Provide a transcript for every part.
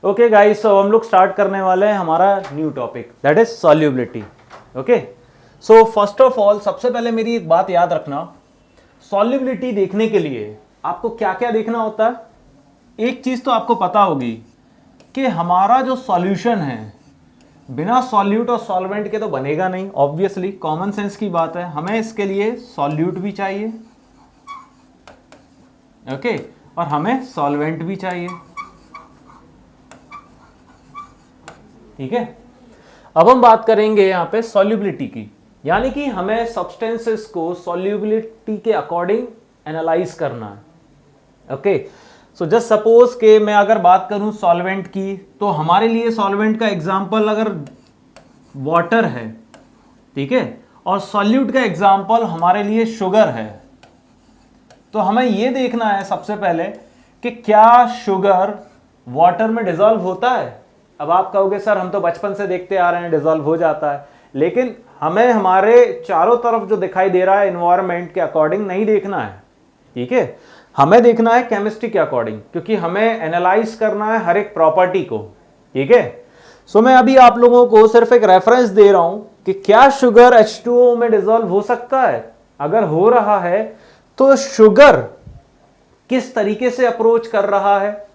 Okay guys, सो हम लोग start करने वाले हैं हमारा new topic, that is solubility. Okay, so first of all सबसे पहले मेरी एक बात याद रखना, सॉल्युबिलिटी देखने के लिए आपको क्या क्या देखना होता है। एक चीज तो आपको पता होगी कि हमारा जो सॉल्यूशन है बिना सॉल्यूट और सॉल्वेंट के तो बनेगा नहीं, ऑब्वियसली कॉमन सेंस की बात है। हमें इसके लिए सॉल्यूट भी चाहिए, ओके, और हमें सॉल्वेंट भी चाहिए, ठीक है। अब हम बात करेंगे यहां पे सॉल्युबिलिटी की, यानी कि हमें सब्सटेंसेस को सॉल्युबिलिटी के अकॉर्डिंग एनालाइज करना है। ओके, सो जस्ट सपोज के मैं अगर बात करूं सॉल्वेंट की, तो हमारे लिए सॉल्वेंट का एग्जांपल अगर वाटर है, ठीक है, और सॉल्यूट का एग्जांपल हमारे लिए शुगर है, तो हमें यह देखना है सबसे पहले कि क्या शुगर वाटर में डिसॉल्व होता है। अब आप कहोगे सर हम तो बचपन से देखते आ रहे हैं डिसॉल्व हो जाता है, लेकिन हमें हमारे चारों तरफ जो दिखाई दे रहा है एनवायरनमेंट के अकॉर्डिंग नहीं देखना है, ठीक है। हमें देखना है केमिस्ट्री के अकॉर्डिंग, क्योंकि हमें एनालाइज करना है हर एक प्रॉपर्टी को, ठीक है। सो मैं अभी आप लोगों को सिर्फ एक रेफरेंस दे रहा हूं कि क्या शुगर H2O में डिसॉल्व हो सकता है। अगर हो रहा है तो शुगर किस तरीके से अप्रोच कर रहा है,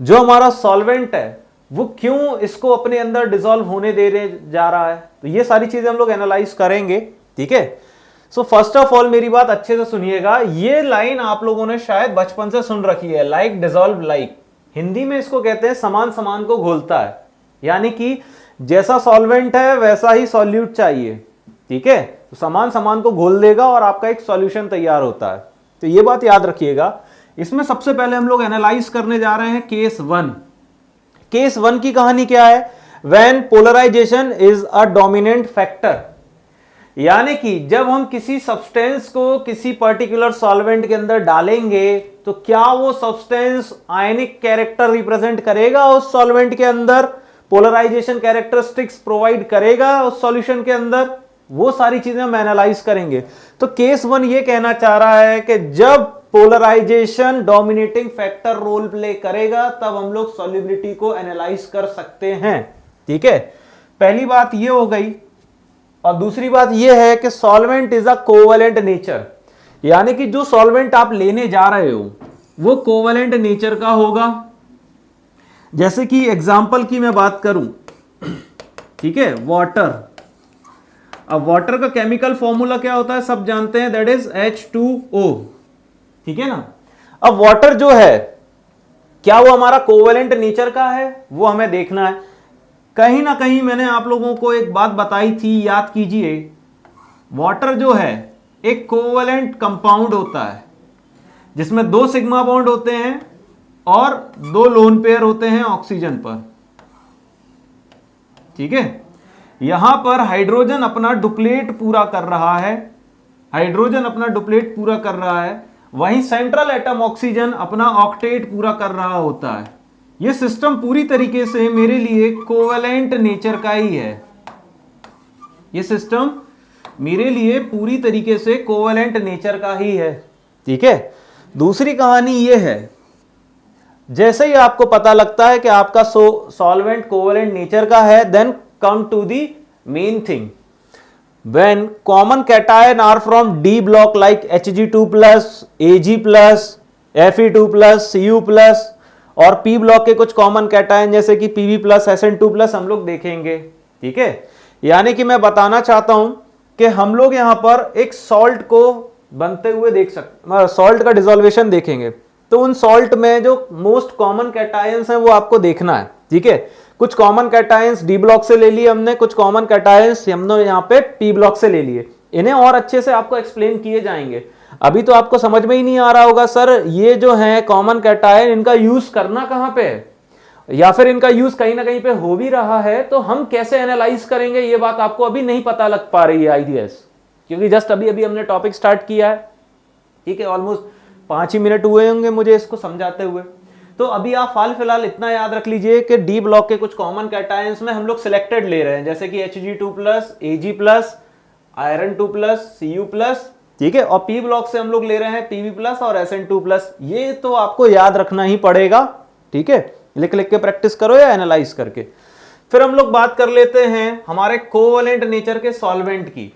जो हमारा सॉल्वेंट है वो क्यों इसको अपने अंदर डिसॉल्व होने दे रहे जा रहा है, तो ये सारी चीजें हम लोग एनालाइज करेंगे, ठीक है। सो फर्स्ट ऑफ ऑल मेरी बात अच्छे से सुनिएगा, ये लाइन आप लोगों ने शायद बचपन से सुन रखी है, लाइक डिसॉल्व लाइक। हिंदी में इसको कहते हैं समान समान को घोलता है, यानी कि जैसा सॉल्वेंट है वैसा ही सॉल्यूट चाहिए, ठीक है। तो समान समान को घोल देगा और आपका एक सॉल्यूशन तैयार होता है। तो ये बात याद रखिएगा। इसमें सबसे पहले हम लोग एनालाइज करने जा रहे हैं केस 1। केस 1 की कहानी क्या है, when polarisation is a dominant factor, यानी कि जब हम किसी सब्सटेंस को किसी पर्टिकुलर सॉल्वेंट के अंदर डालेंगे तो क्या वो सब्सटेंस आयनिक कैरेक्टर रिप्रेजेंट करेगा उस सॉल्वेंट के अंदर, पोलराइजेशन कैरेक्टरिस्टिक्स प्रोवाइड करेगा उस सॉल्यूशन के अंदर, वो सारी चीजें हम एनालाइज करेंगे। तो केस 1 ये कहना चाह रहा है कि जब polarisation dominating factor role play करेगा तब हम लोग सॉल्युबिलिटी को एनालाइज कर सकते हैं, ठीक है। पहली बात ये हो गई। और दूसरी बात ये है कि solvent is a covalent nature, यानी कि जो सॉल्वेंट आप लेने जा रहे हो वो कोवैलेंट नेचर का होगा। जैसे कि एग्जांपल की मैं बात करूं, ठीक है, वाटर। अब वाटर का केमिकल फॉर्मूला क्या होता है सब जानते हैं, दैट इज H2O, ठीक है ना। अब वाटर जो है क्या वो हमारा कोवैलेंट नेचर का है, वो हमें देखना है। कहीं ना कहीं मैंने आप लोगों को एक बात बताई थी, याद कीजिए, वाटर जो है एक कोवैलेंट कंपाउंड होता है जिसमें 2 सिग्मा बॉन्ड होते हैं और 2 लोन पेयर होते हैं ऑक्सीजन पर, ठीक है। यहां पर हाइड्रोजन अपना डुप्लेट पूरा कर रहा है, हाइड्रोजन अपना डुप्लेट पूरा कर रहा है, वहीं सेंट्रल एटम ऑक्सीजन अपना ऑक्टेट पूरा कर रहा होता है। यह सिस्टम पूरी तरीके से मेरे लिए कोवैलेंट नेचर का ही है, यह सिस्टम मेरे लिए पूरी तरीके से कोवैलेंट नेचर का ही है, ठीक है। दूसरी कहानी यह है, जैसे ही आपको पता लगता है कि आपका सॉल्वेंट कोवैलेंट नेचर का है, then come to the main thing. When common cation are from D block like Hg2+, Ag+, Fe2+, Cu+, और P block के कुछ कॉमन कैटायन जैसे कि Pb+, Sn2+ हम लोग देखेंगे, ठीक है। यानी कि मैं बताना चाहता हूं कि हम लोग यहां पर एक सॉल्ट को बनते हुए देख सकते, सॉल्ट का डिसॉल्वेशन देखेंगे, तो उन सॉल्ट में जो मोस्ट कॉमन कैटायंस हैं वो आपको देखना है, ठीक है। कुछ कॉमन कैटायंस डी ब्लॉक से ले लिए हमने, कुछ कॉमन कैटायंस हमने यहाँ पे पी ब्लॉक से ले लिए। इन्हें और अच्छे से आपको एक्सप्लेन किए जाएंगे। अभी तो आपको समझ में ही नहीं आ रहा होगा सर ये जो है कॉमन कैटायन, इनका यूज करना कहाँ पे है, या फिर इनका यूज कहीं ना कहीं पे हो भी रहा है तो हम कैसे एनालाइज करेंगे, ये बात आपको अभी नहीं पता लग पा रही है आई गेस, क्योंकि जस्ट अभी अभी हमने टॉपिक स्टार्ट किया है, ठीक है। ऑलमोस्ट 5 ही मिनट हुए होंगे मुझे इसको समझाते हुए। तो अभी आप फिलहाल इतना याद रख लीजिए कि डी ब्लॉक के कुछ कॉमन कैटायंस में हम लोग सिलेक्टेड ले रहे हैं, जैसे कि Hg2+, Ag+, Iron2+, Cu+, ठीक है। और पी ब्लॉक से हम लोग ले रहे हैं Pb+ और Sn2+। ये तो आपको याद रखना ही पड़ेगा, ठीक है। लिख लिख के प्रैक्टिस करो या एनालाइज करके। फिर हम लोग बात कर लेते हैं हमारे कोवलेंट नेचर के सॉल्वेंट की।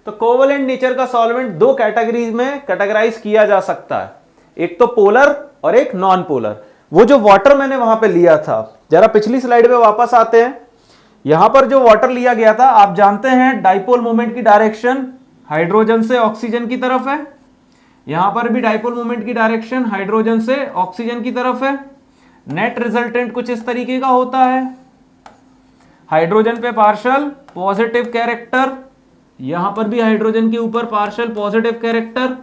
तो कोवलेंट नेचर का सॉल्वेंट दो कैटेगरीज में कैटेगराइज किया जा सकता है, एक तो पोलर और एक नॉन पोलर। वो जो वाटर मैंने वहां पे लिया था, जरा पिछली स्लाइड पे वापस आते हैं। यहां पर जो वाटर लिया गया था, आप जानते हैं डाइपोल मोमेंट की डायरेक्शन हाइड्रोजन से ऑक्सीजन की तरफ है, यहां पर भी डाइपोल मोमेंट की डायरेक्शन हाइड्रोजन से ऑक्सीजन की तरफ है। नेट रिजल्टेंट कुछ इस तरीके का होता है, हाइड्रोजन पे पार्शियल पॉजिटिव कैरेक्टर, यहां पर भी हाइड्रोजन के ऊपर पार्शियल पॉजिटिव कैरेक्टर,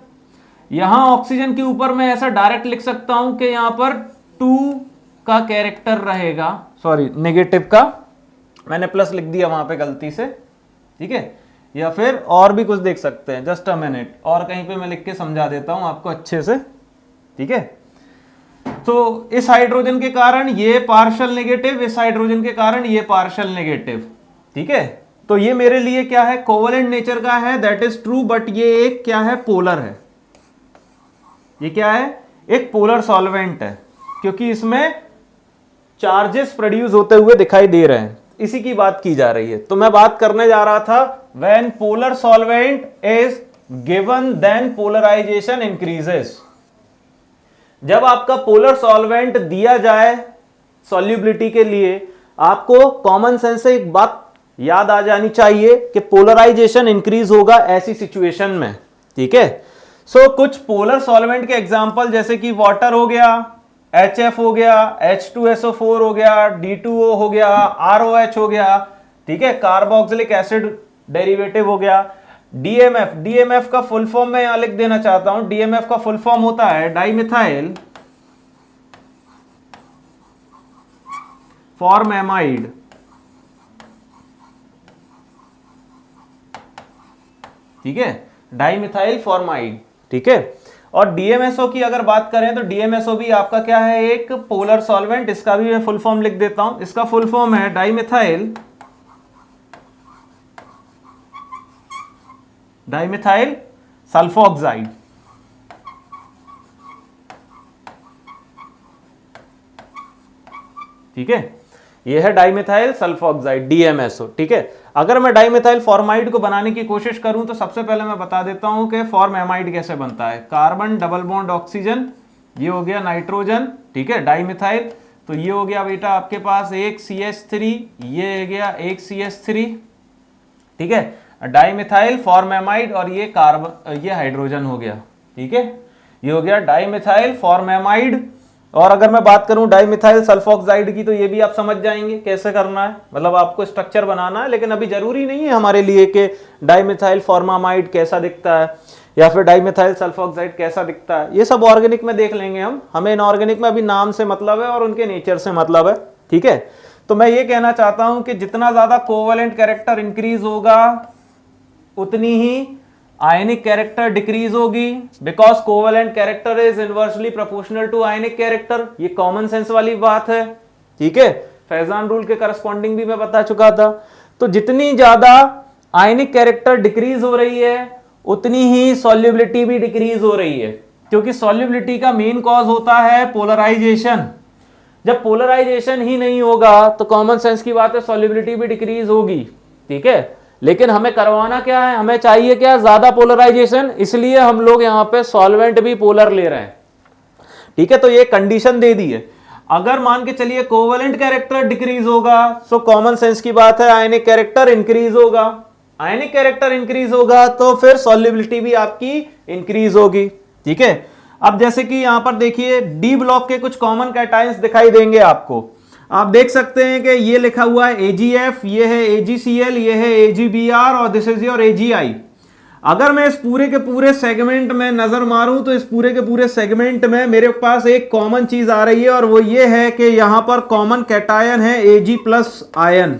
यहां ऑक्सीजन के ऊपर मैं ऐसा डायरेक्ट लिख सकता हूं कि यहां पर 2 का कैरेक्टर रहेगा, सॉरी नेगेटिव का, मैंने प्लस लिख दिया वहां पे गलती से, ठीक है। या फिर और भी कुछ देख सकते हैं, जस्ट अ मिनट, और कहीं पे मैं लिख के समझा देता हूं आपको अच्छे से, ठीक है। तो इस हाइड्रोजन के कारण ये पार्शियल नेगेटिव, इस हाइड्रोजन के कारण ये पार्शियल नेगेटिव, ठीक है। तो ये मेरे लिए क्या है, कोवलेंट नेचर का है, दैट इज ट्रू, बट ये एक क्या है, पोलर है। ये क्या है, एक पोलर सॉल्वेंट है, क्योंकि इसमें चार्जेस प्रोड्यूस होते हुए दिखाई दे रहे हैं, इसी की बात की जा रही है। तो मैं बात करने जा रहा था, when polar solvent is given then polarisation increases. जब आपका पोलर सॉल्वेंट दिया जाए सॉल्युबिलिटी के लिए, आपको कॉमन सेंस से एक बात याद आ जानी चाहिए कि पोलराइजेशन इंक्रीज होगा ऐसी सिचुएशन में, ठीक है। सो कुछ पोलर सॉल्वेंट के एग्जांपल जैसे कि वाटर हो गया, HF हो गया, H2SO4 हो गया, D2O हो गया, ROH हो गया, ठीक है, कार्बोक्सिलिक एसिड डेरिवेटिव हो गया। DMF का फुल फॉर्म मैं यहां लिख देना चाहता हूं, DMF का फुल फॉर्म होता है डाइमिथाइल फॉर्मेमाइड, ठीक है, डाइमिथाइल फॉर्माइड, ठीक है। और DMSO की अगर बात करें तो DMSO भी आपका क्या है, एक पोलर सॉल्वेंट, इसका भी मैं फुल फॉर्म लिख देता हूं, इसका फुल फॉर्म है डाइमिथाइल सल्फोक्साइड, ठीक है। ये है डाइमिथाइल सल्फोक्साइड, DMSO, ठीक है। अगर मैं डाइमिथाइल फॉर्माइड को बनाने की कोशिश करूं तो सबसे पहले मैं बता देता हूं कि फॉर्मेमाइड कैसे बनता है। कार्बन डबल बॉन्ड ऑक्सीजन, ये हो गया नाइट्रोजन, ठीक है, डाइमिथाइल, तो ये हो गया बेटा आपके पास एक CH3, ये हो गया एक CH3, ठीक है, डाइमिथाइल फॉर्मेमाइड, और ये कार्बन, ये हाइड्रोजन हो गया, ठीक है, ये हो गया डाइमिथाइल फॉर्मेमाइड। और अगर मैं बात करूं डाइमिथाइल सल्फोक्साइड की, तो ये भी आप समझ जाएंगे कैसे करना है, मतलब आपको स्ट्रक्चर बनाना है, लेकिन अभी जरूरी नहीं है हमारे लिए कि डाइमिथाइल फॉर्मामाइड कैसा दिखता है या फिर डाइमिथाइल सल्फोक्साइड कैसा दिखता है, ये सब ऑर्गेनिक में देख लेंगे हम, हमें इनऑर्गेनिक में अभी नाम से मतलब है और उनके नेचर से मतलब है, ठीक है। तो मैं ये कहना चाहता हूं कि जितना ज्यादा कोवलेंट कैरेक्टर इंक्रीज होगा उतनी ही आयनिक कैरेक्टर डिक्रीज होगी, because covalent character is inversely proportional to ionic character. ये कॉमन सेंस वाली बात है, ठीक है, फैजान रूल के करस्पॉन्डिंग भी मैं बता चुका था। तो जितनी ज्यादा आयनिक कैरेक्टर डिक्रीज हो रही है उतनी ही सॉल्युबिलिटी भी डिक्रीज हो रही है, क्योंकि सॉल्युबिलिटी का मेन कॉज होता है पोलराइजेशन। जब पोलराइजेशन ही नहीं होगा तो कॉमन सेंस की बात है सॉल्युबिलिटी भी डिक्रीज होगी, ठीक है। लेकिन हमें करवाना क्या है, हमें चाहिए क्या, ज्यादा पोलराइजेशन, इसलिए हम लोग यहां पे सॉल्वेंट भी पोलर ले रहे हैं, ठीक है। तो ये कंडीशन दे दी है, अगर मान के चलिए कोवलेंट कैरेक्टर डिक्रीज होगा सो कॉमन सेंस की बात है आयनिक कैरेक्टर इंक्रीज होगा, आयनिक कैरेक्टर इंक्रीज होगा तो फिर सॉल्युबिलिटी भी आपकी इंक्रीज होगी, ठीक है। अब जैसे कि यहां पर देखिए डी ब्लॉक के कुछ कॉमन कैटायंस दिखाई देंगे आपको, आप देख सकते हैं कि ये लिखा हुआ है AgF, ये है AgCl, ये है AgBr और दिस इज योर AgI। अगर मैं इस पूरे के पूरे सेगमेंट में नजर मारूं तो इस पूरे के पूरे सेगमेंट में मेरे पास एक कॉमन चीज आ रही है और वो ये है कि यहां पर कॉमन कैटायन है Ag+ आयन,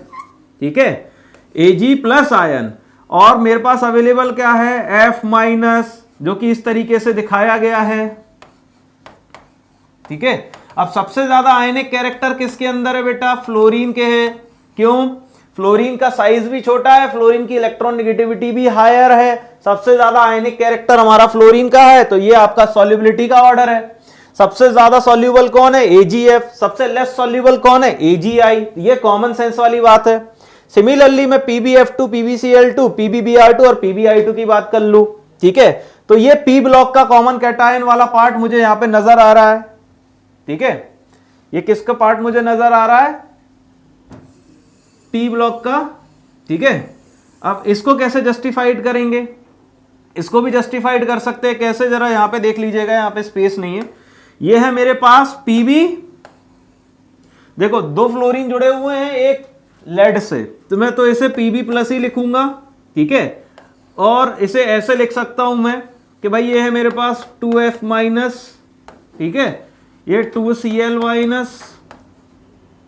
ठीक है, Ag+ आयन, और मेरे पास अवेलेबल क्या है F-, जो कि इस तरीके से दिखाया गया है, ठीक है। अब सबसे ज्यादा आयनिक कैरेक्टर किसके अंदर है बेटा, फ्लोरीन के है, क्यों, फ्लोरीन का साइज भी छोटा है, फ्लोरीन की इलेक्ट्रॉन नेगेटिविटी भी हायर है, सबसे ज्यादा आयनिक कैरेक्टर हमारा फ्लोरीन का है, तो ये आपका सॉल्युबिलिटी का ऑर्डर है। सबसे ज्यादा सॉल्यूबल कौन है? AgF। सबसे लेस सॉल्यूबल कौन है? AgI। ये कॉमन सेंस वाली बात है। सिमिलरली मैं PbF2, PbCl2, PbBr2 और PbI2 की बात कर लूं, ठीक है, तो ये P ब्लॉक का कॉमन कैटायन वाला पार्ट मुझे यहां पे नजर आ रहा है, ठीक है। ये किसका पार्ट मुझे नजर आ रहा है? P ब्लॉक का, ठीक है। अब इसको कैसे जस्टिफाइड करेंगे? इसको भी जस्टिफाइड कर सकते हैं, कैसे? जरा यहां पे देख लीजिएगा, यहां पे स्पेस नहीं है। ये है मेरे पास Pb, देखो दो फ्लोरीन जुड़े हुए हैं एक लेड से, तो मैं तो इसे Pb प्लस ही लिखूंगा, ठीक है। और इसे ऐसे लिख सकता हूं मैं कि भाई ये है मेरे पास 2F माइनस, ठीक है, ये 2Cl माइनस,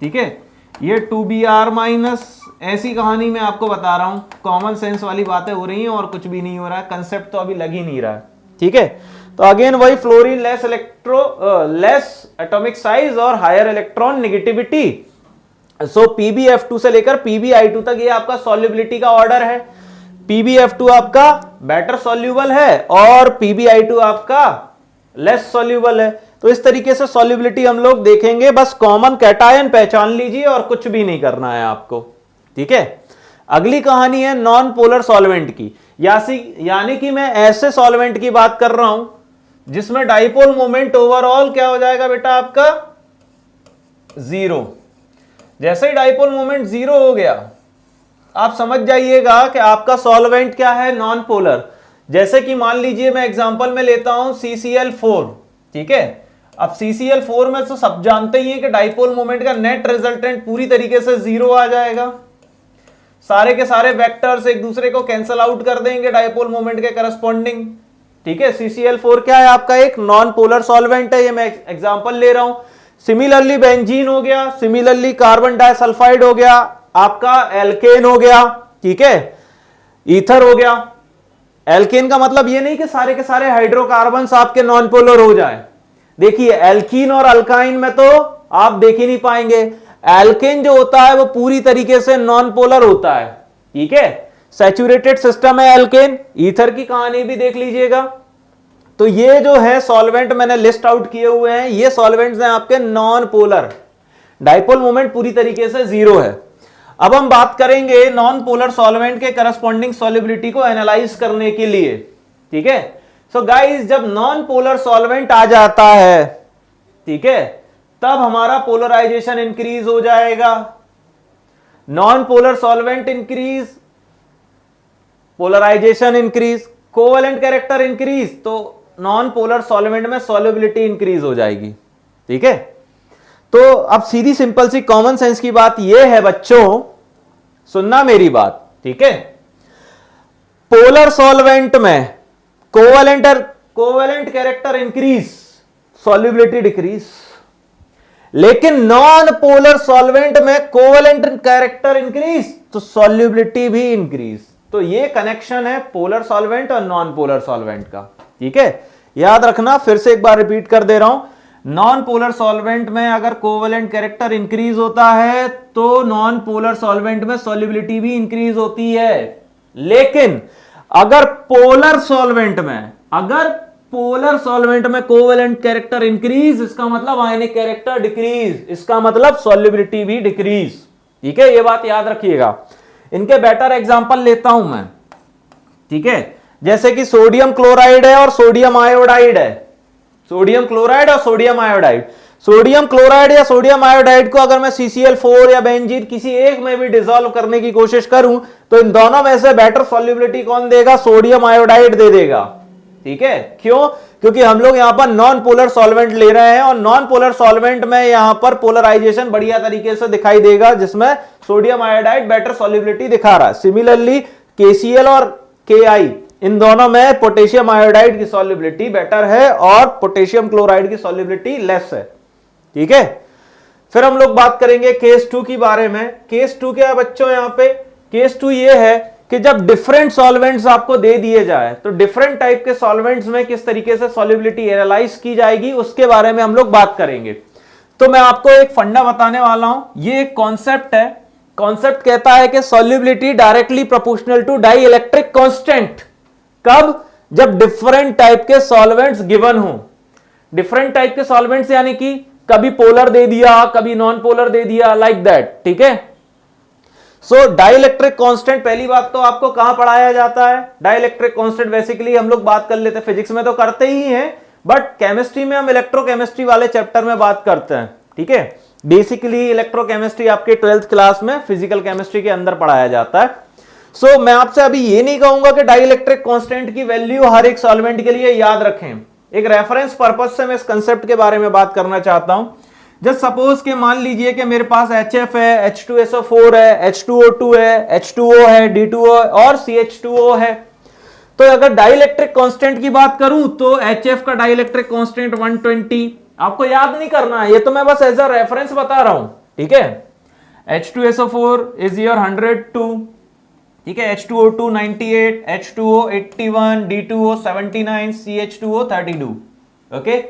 ठीक है, ये 2Br माइनस। ऐसी कहानी मैं आपको बता रहा हूं, कॉमन सेंस वाली बातें हो रही हैं और कुछ भी नहीं हो रहा है, कंसेप्ट तो अभी लग ही नहीं रहा है, ठीक है। तो अगेन वही फ्लोरीन लेस एटॉमिक साइज और हायर इलेक्ट्रॉन नेगेटिविटी। सो PbF2 से लेकर PbI2 तक ये आपका सॉल्युबिलिटी का ऑर्डर है। PbF2 आपका बेटर सॉल्यूबल है और PbI2 आपका लेस सॉल्यूबल है। तो इस तरीके से सॉल्युबिलिटी हम लोग देखेंगे, बस कॉमन कैटायन पहचान लीजिए और कुछ भी नहीं करना है आपको, ठीक है। अगली कहानी है नॉन पोलर सॉल्वेंट की, यानी कि मैं ऐसे सॉल्वेंट की बात कर रहा हूं जिसमें डाइपोल मोमेंट ओवरऑल क्या हो जाएगा बेटा आपका? 0। जैसे ही डाइपोल मोमेंट 0 हो गया, आप समझ जाइएगा कि आपका सॉल्वेंट क्या है? Non polar. जैसे कि मान लीजिए मैं एग्जांपल में लेता हूं CCl4, ठीक है। अब CCl4 में तो सब जानते ही हैं कि डाइपोल मोमेंट का नेट रिजल्टेंट पूरी तरीके से 0 आ जाएगा, सारे के सारे वेक्टर्स एक दूसरे को कैंसल आउट कर देंगे डाइपोल मोमेंट के करस्पॉन्डिंग, ठीक है। CCl4 क्या है? आपका एक नॉन पोलर सॉल्वेंट है, ये मैं एग्जांपल ले रहा हूं। सिमिलरली बेंजीन हो गया, सिमिलरली कार्बन डाइसल्फाइड हो गया, आपका एल्केन हो गया, ठीक है, ईथर हो गया। एल्केन का मतलब ये नहीं कि सारे के सारे हाइड्रोकार्बन्स आपके नॉन पोलर हो जाए। देखिए एल्कीन और अल्काइन में तो आप देख ही नहीं पाएंगे, एल्केन जो होता है वो पूरी तरीके से नॉन पोलर होता है, ठीक है, सैचुरेटेड सिस्टम है एल्केन। ईथर की कहानी भी देख लीजिएगा। तो ये जो है सॉल्वेंट मैंने लिस्ट आउट किए हुए हैं, ये सॉल्वेंट्स हैं आपके नॉन पोलर, डाइपोल मोमेंट पूरी तरीके से 0 है। अब हम बात करेंगे नॉन पोलर सॉल्वेंट के करस्पॉन्डिंग सॉल्युबिलिटी को एनालाइज करने के लिए, ठीक है। सो गाइस, जब नॉन पोलर सॉल्वेंट आ जाता है, ठीक है, तब हमारा पोलराइजेशन इंक्रीज हो जाएगा। Non polar solvent increase, polarisation increase, covalent character increase, तो नॉन पोलर सॉल्वेंट में सॉल्युबिलिटी इंक्रीज हो जाएगी, ठीक है। तो अब सीधी सिंपल सी कॉमन सेंस की बात यह है बच्चों, सुनना मेरी बात, ठीक है। पोलर सॉल्वेंट में covalent character increase, solubility decrease, लेकिन नॉन पोलर सॉल्वेंट में कोवेलेंट कैरेक्टर इंक्रीज तो सॉल्युबिलिटी भी इंक्रीज। तो ये कनेक्शन है पोलर सॉल्वेंट और नॉन पोलर सॉल्वेंट का, ठीक है। याद रखना, फिर से एक बार रिपीट कर दे रहा हूं, नॉन पोलर सॉल्वेंट में अगर कोवेलेंट कैरेक्टर इंक्रीज होता है तो नॉन पोलर सॉल्वेंट में सॉल्युबिलिटी भी इंक्रीज होती है। लेकिन अगर पोलर सॉल्वेंट में कोवेलेंट कैरेक्टर इंक्रीज, इसका मतलब आयनिक कैरेक्टर डिक्रीज, इसका मतलब सॉल्युबिलिटी भी डिक्रीज, ठीक है। ये बात याद रखिएगा। इनके बेटर एग्जांपल लेता हूं मैं, ठीक है। जैसे कि सोडियम क्लोराइड है और सोडियम आयोडाइड है, सोडियम क्लोराइड और सोडियम आयोडाइड। सोडियम क्लोराइड या सोडियम आयोडाइड को अगर मैं CCl4 या बेंजीन किसी एक में भी डिसॉल्व करने की कोशिश करूं तो इन दोनों में से बेटर सॉल्युबिलिटी कौन देगा? सोडियम आयोडाइड दे देगा, ठीक है। क्यों? क्योंकि हम लोग यहां पर नॉन पोलर सॉल्वेंट ले रहे हैं और नॉन पोलर सॉल्वेंट में यहां पर पोलराइजेशन बढ़िया तरीके से दिखाई देगा, जिसमें सोडियम आयोडाइड बेटर सॉल्युबिलिटी दिखा रहा है। सिमिलरली KCl और Ki, इन दोनों में पोटेशियम आयोडाइड की सॉल्युबिलिटी बेटर है और पोटेशियम क्लोराइड की सॉल्युबिलिटी लेस है, ठीक है। फिर हम लोग बात करेंगे केस 2 की बारे में। केस 2 क्या है बच्चों? यहां पे केस 2 ये है कि जब डिफरेंट सॉल्वेंट्स आपको दे दिए जाए तो डिफरेंट टाइप के सॉल्वेंट्स में किस तरीके से सॉल्युबिलिटी एनालाइज की जाएगी, उसके बारे में हम लोग बात करेंगे। तो मैं आपको एक फंडा बताने वाला हूं, ये एक कॉन्सेप्ट है। कॉन्सेप्ट कहता है कि solubility directly proportional to dielectric constant. कब? जब डिफरेंट टाइप के सॉल्वेंट्स गिवन हो। डिफरेंट टाइप के सॉल्वेंट्स, यानी कि कभी पोलर दे दिया, कभी नॉन पोलर दे दिया, लाइक दैट, ठीक है। सो डाइलेक्ट्रिक कांस्टेंट, पहली बात तो आपको कहां पढ़ाया जाता है? डाइलेक्ट्रिक कांस्टेंट बेसिकली हम लोग बात कर लेते हैं, फिजिक्स में तो करते ही हैं, बट केमिस्ट्री में हम इलेक्ट्रोकेमिस्ट्री वाले चैप्टर में बात करते हैं, ठीक है। बेसिकली इलेक्ट्रोकेमिस्ट्री आपके 12th क्लास में फिजिकल केमिस्ट्री के अंदर पढ़ाया जाता है। सो मैं आपसे अभी ये नहीं कहूंगा कि डाइलेक्ट्रिक कांस्टेंट की वैल्यू हर एक सॉल्वेंट के लिए याद रखें, एक रेफरेंस पर्पस से मैं इस कंसेप्ट के बारे में बात करना चाहता हूं। जस्ट सपोज के मान लीजिए कि मेरे पास HF है, H2SO4 है, H2O2 है, H2O है, D2O और CH2O है। तो अगर डाइलेक्ट्रिक कांस्टेंट की बात करूं तो HF का डाइलेक्ट्रिक कांस्टेंट 120, आपको याद नहीं करना है, ये तो मैं बस एज अ रेफरेंस बता रहा हूं, ठीक है। H2SO4 इज योर 102, ठीक है, H2O2 98, H2O 81, D2O 79, CH2O 32, okay.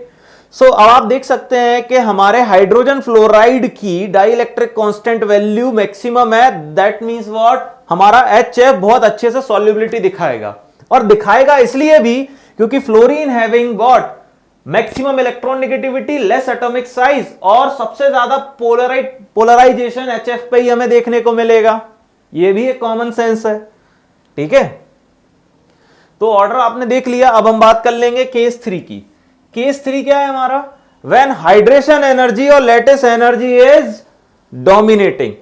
सो अब आप देख सकते हैं कि हमारे हाइड्रोजन फ्लोराइड की डाइलेक्ट्रिक कांस्टेंट वैल्यू मैक्सिमम है, दैट मींस व्हाट, हमारा HF बहुत अच्छे से सॉल्युबिलिटी दिखाएगा, और दिखाएगा इसलिए भी क्योंकि fluorine having what, maximum electron negativity, less atomic size, और सबसे ज्यादा पोलराइजेशन HF पे ही हमें देखने को मिलेगा। ये भी एक कॉमन सेंस है, ठीक है। तो ऑर्डर आपने देख लिया, अब हम बात कर लेंगे केस 3 की। केस 3 क्या है हमारा? व्हेन हाइड्रेशन एनर्जी और लैटिस एनर्जी इज डोमिनेटिंग,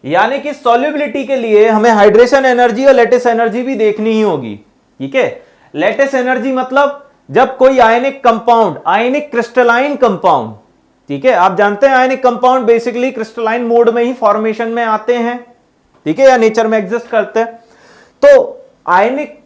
यानी कि सॉल्युबिलिटी के लिए हमें हाइड्रेशन एनर्जी और लैटिस एनर्जी भी देखनी ही होगी, ठीक है। लैटिस एनर्जी मतलब जब कोई आयनिक कंपाउंड, आयनिक क्रिस्टलाइन कंपाउंड, ठीक है, आप जानते हैं ionic compound basically crystalline mode में ही फॉर्मेशन में आते हैं, ठीक है, या नेचर में एग्जिस्ट करते हैं। तो आयनिक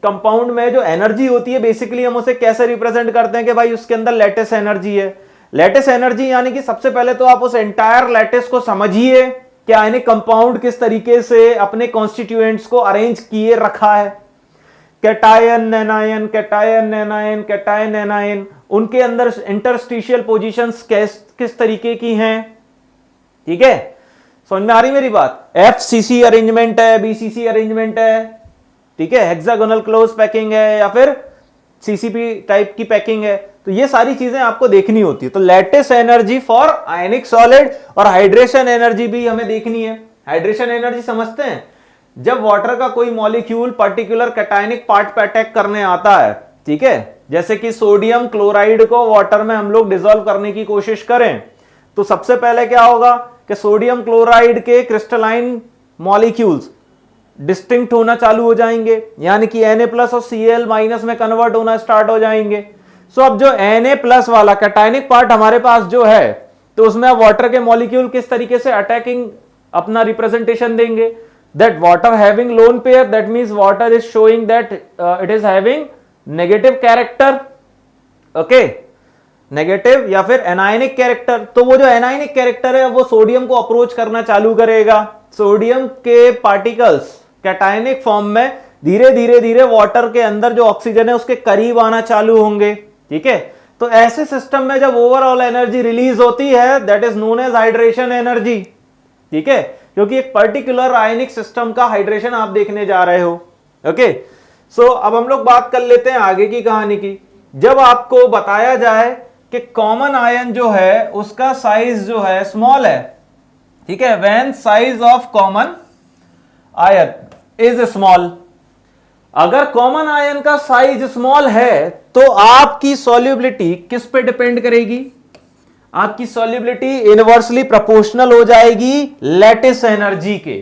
कंपाउंड में जो एनर्जी होती है बेसिकली हम उसे कैसे रिप्रेजेंट करते हैं कि भाई उसके अंदर लैटिस एनर्जी है। लैटिस एनर्जी यानी कि सबसे पहले तो आप उस एंटायर लैटिस को समझिए कि आयनिक कंपाउंड किस तरीके से अपने कॉन्स्टिट्यूएंट्स को अरेंज किए रखा है। Cation anion, cation anion, cation anion, उनके अंदर इंटरस्टिशियल पोजीशंस किस तरीके की हैं, ठीक है, समझ में आ रही मेरी बात। FCC अरेंजमेंट है, BCC अरेंजमेंट है, ठीक है, हेक्सागोनल क्लोज पैकिंग है या फिर CCP टाइप की पैकिंग है, तो ये सारी चीजें आपको देखनी होती है। तो lattice energy for ionic solid और हाइड्रेशन एनर्जी भी हमें देखनी है। हाइड्रेशन एनर्जी समझते हैं, जब वाटर का कोई मॉलिक्यूल पर्टिकुलर कैटायनिक पार्ट पे अटैक करने आता है, ठीक है, जैसे कि सोडियम क्लोराइड को वाटर में हम लोग डिसॉल्व करने की कोशिश करें, तो सबसे पहले क्या होगा कि सोडियम क्लोराइड के क्रिस्टलाइन मॉलिक्यूल्स डिस्टिंक्ट होना चालू हो जाएंगे, यानी कि Na+ और Cl- में कन्वर्ट होना स्टार्ट हो जाएंगे। सो अब जो Na+ वाला कैटायनिक पार्ट हमारे पास जो है, तो उसमें अब वाटर के मॉलिक्यूल किस तरीके से अटैकिंग अपना रिप्रेजेंटेशन देंगे, that water having lone pair, that means water is showing that it is having negative character, okay, negative या फिर एनायनिक कैरेक्टर। तो वो जो एनायनिक कैरेक्टर है वो सोडियम को अप्रोच करना चालू करेगा, सोडियम के पार्टिकल्स कैटायनिक फॉर्म में धीरे धीरे धीरे वाटर के अंदर जो ऑक्सीजन है उसके करीब आना चालू होंगे, ठीक है। तो ऐसे सिस्टम में जब ओवरऑल एनर्जी रिलीज होती है, that is known as hydration energy, ठीक है, क्योंकि एक पर्टिकुलर आयनिक सिस्टम का हाइड्रेशन आप देखने जा रहे हो, ओके। सो अब हम लोग बात कर लेते हैं आगे की कहानी की। जब आपको बताया जाए कि कॉमन आयन जो है उसका साइज जो है स्मॉल है, ठीक है, when size of common ion is small, अगर कॉमन आयन का साइज स्मॉल है तो आपकी सॉल्युबिलिटी किस पे डिपेंड करेगी? आपकी सॉल्युबिलिटी इनवर्सली प्रोपोर्शनल हो जाएगी लैटिस एनर्जी के,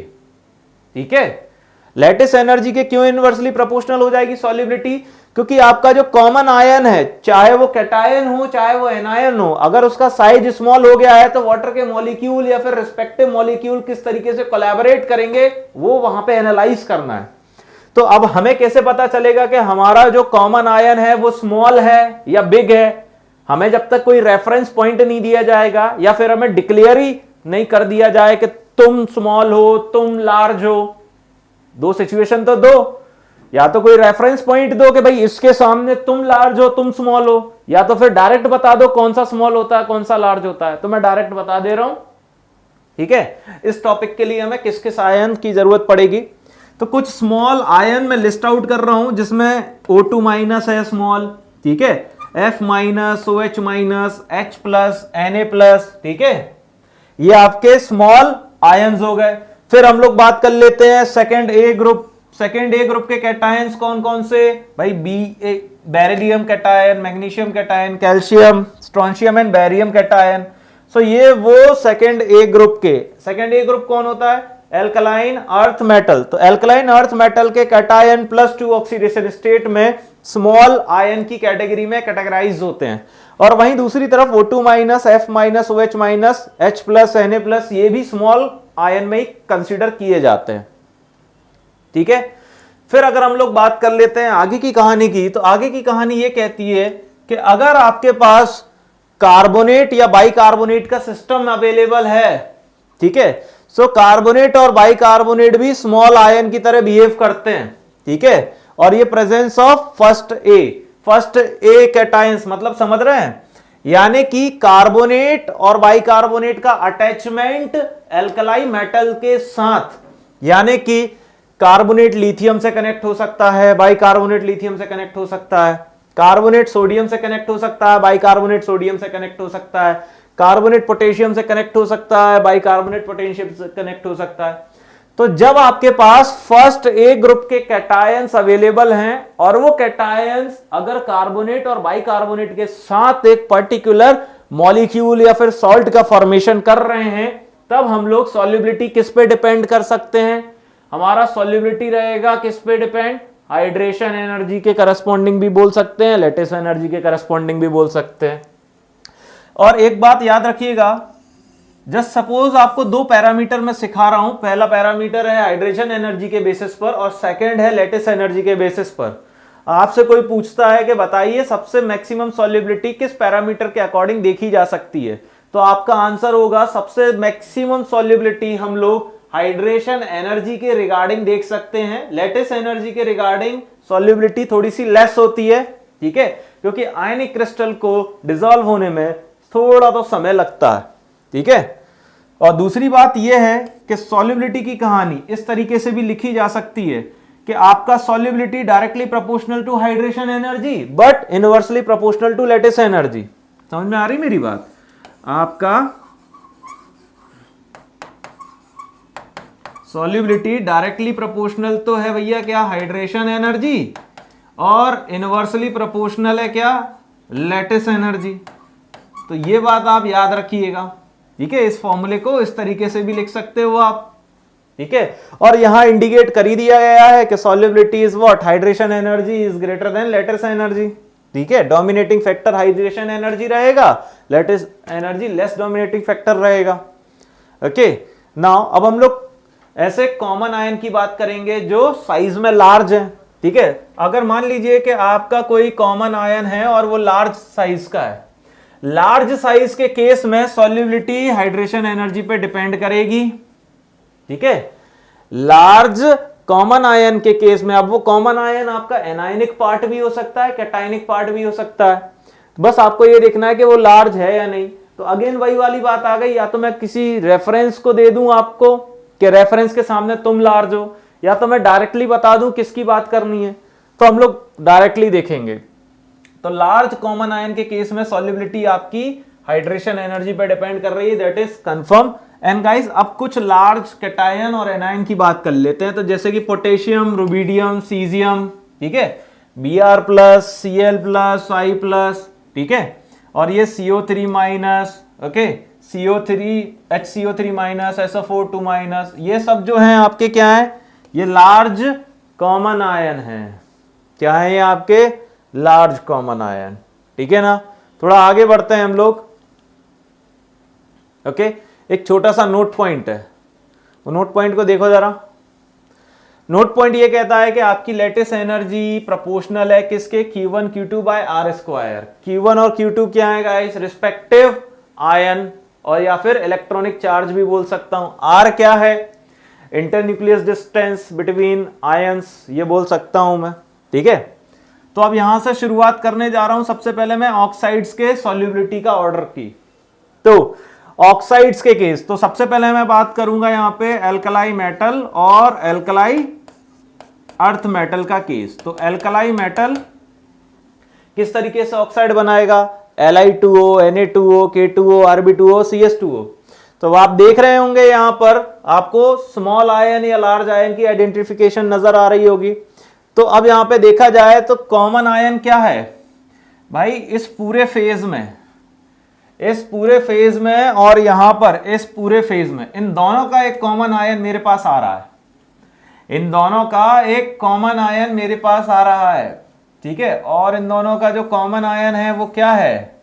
ठीक है। लैटिस एनर्जी के क्यों इनवर्सली प्रोपोर्शनल हो जाएगी सॉल्युबिलिटी? क्योंकि आपका जो कॉमन आयन है, चाहे वो कैटायन हो चाहे वो एनायन हो, अगर उसका साइज स्मॉल हो गया है तो वाटर के मॉलिक्यूल या फिर रिस्पेक्टिव मॉलिक्यूल किस तरीके से कोलैबोरेट करेंगे वो वहां पे एनालाइज करना है। तो अब हमें कैसे पता चलेगा कि हमारा जो कॉमन आयन है वो स्मॉल है या बिग है? हमें जब तक कोई रेफरेंस पॉइंट नहीं दिया जाएगा या फिर हमें डिक्लेयर ही नहीं कर दिया जाए कि तुम स्मॉल हो तुम लार्ज हो, दो सिचुएशन तो दो, या तो कोई रेफरेंस पॉइंट दो कि भाई इसके सामने तुम लार्ज हो तुम स्मॉल हो, या तो फिर डायरेक्ट बता दो कौन सा स्मॉल होता है कौन सा लार्ज होता है। तो मैं डायरेक्ट बता दे रहा हूं, ठीक है। इस टॉपिक के लिए हमें किस किस आयन की जरूरत पड़ेगी, तो कुछ स्मॉल आयन में लिस्ट आउट कर रहा हूं जिसमें O2- है स्मॉल, ठीक है, F minus, OH minus, H plus, Na plus, ठीक है, ये आपके स्मॉल आयंस हो गए। फिर हम लोग बात कर लेते हैं second A group. Second A group के कैटायंस कौन कौन से भाई? Beryllium cation, magnesium cation, calcium, strontium and barium cation. So ये वो सेकेंड ए ग्रुप के, सेकेंड ए ग्रुप कौन होता है? Alkaline earth metal. तो एल्कलाइन अर्थ मेटल के कैटायन +2 ऑक्सीडेशन स्टेट में स्मॉल आयन की कैटेगरी में कैटेगराइज होते हैं। और वहीं दूसरी तरफ O2 minus, F minus, OH minus, H plus, Na plus, ये भी स्मॉल आयन में ही कंसीडर किए जाते हैं, ठीक है। फिर अगर हम लोग बात कर लेते हैं आगे की कहानी की, तो आगे की कहानी ये कहती है कि अगर आपके पास कार्बोनेट या बाइकार्बोनेट का सिस्टम अवेलेबल है, ठीक है, सो कार्बोनेट और बाइकार्बोनेट भी स्मॉल आयन की तरह बिहेव करते हैं, ठीक है। और ये presence of first A cations, मतलब समझ रहे हैं, यानी कि कार्बोनेट और बाइकार्बोनेट का अटैचमेंट एल्कलाई मेटल के साथ, यानी कि कार्बोनेट लिथियम से कनेक्ट हो सकता है, बाइकार्बोनेट लिथियम से कनेक्ट हो सकता है, कार्बोनेट सोडियम से कनेक्ट हो सकता है, बाइकार्बोनेट सोडियम से कनेक्ट हो सकता है, कार्बोनेट पोटेशियम से कनेक्ट हो सकता है, बाइकार्बोनेट पोटेशियम से कनेक्ट हो सकता है। तो जब आपके पास फर्स्ट ए ग्रुप के कैटायंस अवेलेबल हैं और वो कैटायंस अगर कार्बोनेट और बाइकार्बोनेट के साथ एक पर्टिकुलर मॉलिक्यूल या फिर सॉल्ट का फॉर्मेशन कर रहे हैं, तब हम लोग सॉल्युबिलिटी किस पे डिपेंड कर सकते हैं? हमारा सॉल्युबिलिटी रहेगा किस पे डिपेंड? हाइड्रेशन एनर्जी के करस्पॉन्डिंग भी बोल सकते हैं, लैटिस एनर्जी के करस्पॉन्डिंग भी बोल सकते हैं। और एक बात याद रखिएगा, जस्ट सपोज आपको दो पैरामीटर मैं सिखा रहा हूं, पहला पैरामीटर है हाइड्रेशन एनर्जी के बेसिस पर और सेकंड है लैटिस एनर्जी के बेसिस पर। आपसे कोई पूछता है कि बताइए सबसे मैक्सिमम सॉल्युबिलिटी किस पैरामीटर के अकॉर्डिंग देखी जा सकती है, तो आपका आंसर होगा सबसे मैक्सिमम सॉल्युबिलिटी हम लोग हाइड्रेशन एनर्जी के रिगार्डिंग देख सकते हैं। लैटिस एनर्जी के रिगार्डिंग सॉल्युबिलिटी थोड़ी सी लेस होती है, ठीक है, क्योंकि आयनिक क्रिस्टल को डिसॉल्व होने में थोड़ा तो समय लगता है, ठीक है। और दूसरी बात यह है कि सॉल्युबिलिटी की कहानी इस तरीके से भी लिखी जा सकती है कि आपका solubility directly proportional to hydration energy but inversely proportional to lattice energy. समझ में आ रही मेरी बात? आपका सॉल्युबिलिटी डायरेक्टली प्रोपोर्शनल तो है भैया क्या? हाइड्रेशन एनर्जी, और इनवर्सली प्रोपोर्शनल है क्या? Lattice energy. तो ये बात आप याद रखिएगा, ठीक है। इस फॉर्मूले को इस तरीके से भी लिख सकते हो आप, ठीक है। और यहां इंडिकेट कर ही दिया गया है कि solubility is what? Hydration energy is greater than lattice energy, ठीक है। डोमिनेटिंग फैक्टर हाइड्रेशन एनर्जी रहेगा, lattice energy less dominating factor रहेगा, ओके। नाउ अब हम लोग ऐसे कॉमन आयन की बात करेंगे जो साइज में लार्ज है, ठीक है। अगर मान लीजिए कि आपका कोई कॉमन आयन है और वो लार्ज साइज का है, लार्ज साइज के केस में सॉल्युबिलिटी हाइड्रेशन एनर्जी पे डिपेंड करेगी, ठीक है। लार्ज कॉमन आयन के केस में, अब वो कॉमन आयन आपका एनायनिक पार्ट भी हो सकता है, कैटायनिक पार्ट भी हो सकता है, बस आपको ये देखना है कि वो लार्ज है या नहीं। तो अगेन वही वाली बात आ गई, या तो मैं किसी रेफरेंस को दे दूं आपको कि रेफरेंस के सामने तुम लार्ज हो, या तो मैं डायरेक्टली बता दूं किसकी बात करनी है, तो हम लोग डायरेक्टली देखेंगे। तो लार्ज कॉमन आयन के केस में सॉल्युबिलिटी आपकी हाइड्रेशन एनर्जी पे डिपेंड कर रही है, that is confirm. And guys अब कुछ लार्ज कैटायन और एनायन की बात कर लेते हैं। तो जैसे कि पोटेशियम, रुबिडियम, सीजियम, ठीक है, Br plus, Cl plus, I plus, ठीक है, और ये CO3 minus, okay, CO3, HCO3 minus, SO4 minus, ये सब जो है आपके क्या है? ये लार्ज कॉमन आयन है। क्या है ये आपके? लार्ज कॉमन आयन, ठीक है ना। थोड़ा आगे बढ़ते हैं हम लोग, ओके। एक छोटा सा नोट पॉइंट है, वो नोट पॉइंट को देखो जरा। नोट पॉइंट ये कहता है कि आपकी लैटिस एनर्जी प्रोपोर्शनल है किसके? Q1 Q2 bye R square. Q1 और Q2 क्या है गाइस? रिस्पेक्टिव आयन, और या फिर इलेक्ट्रॉनिक चार्ज भी बोल सकता हूं। R क्या है? इंटरन्यूक्लियस डिस्टेंस बिटवीन आयंस, ये बोल सकता हूं मैं, ठीक है। तो अब यहां से शुरुआत करने जा रहा हूं। सबसे पहले मैं ऑक्साइड्स के सॉल्युबिलिटी का ऑर्डर की। तो ऑक्साइड्स के केस, तो सबसे पहले मैं बात करूंगा यहां पे एल्कलाई मेटल और एल्कलाई अर्थ मेटल का केस। तो एल्कलाई मेटल किस तरीके से ऑक्साइड बनाएगा, Li2O, Na2O, K2O, Rb2O, CS2O। तो आप देख रहे होंगे यहां पर आपको स्मॉल आयन या लार्ज आयन की आइडेंटिफिकेशन नजर आ रही होगी। तो अब यहां पे देखा जाए तो कॉमन आयन क्या है भाई, इस पूरे फेज में और यहां पर इस पूरे फेज में इन दोनों का एक कॉमन आयन मेरे पास आ रहा है, इन दोनों का एक कॉमन आयन मेरे पास आ रहा है, ठीक है। और इन दोनों का जो कॉमन आयन है वो क्या है,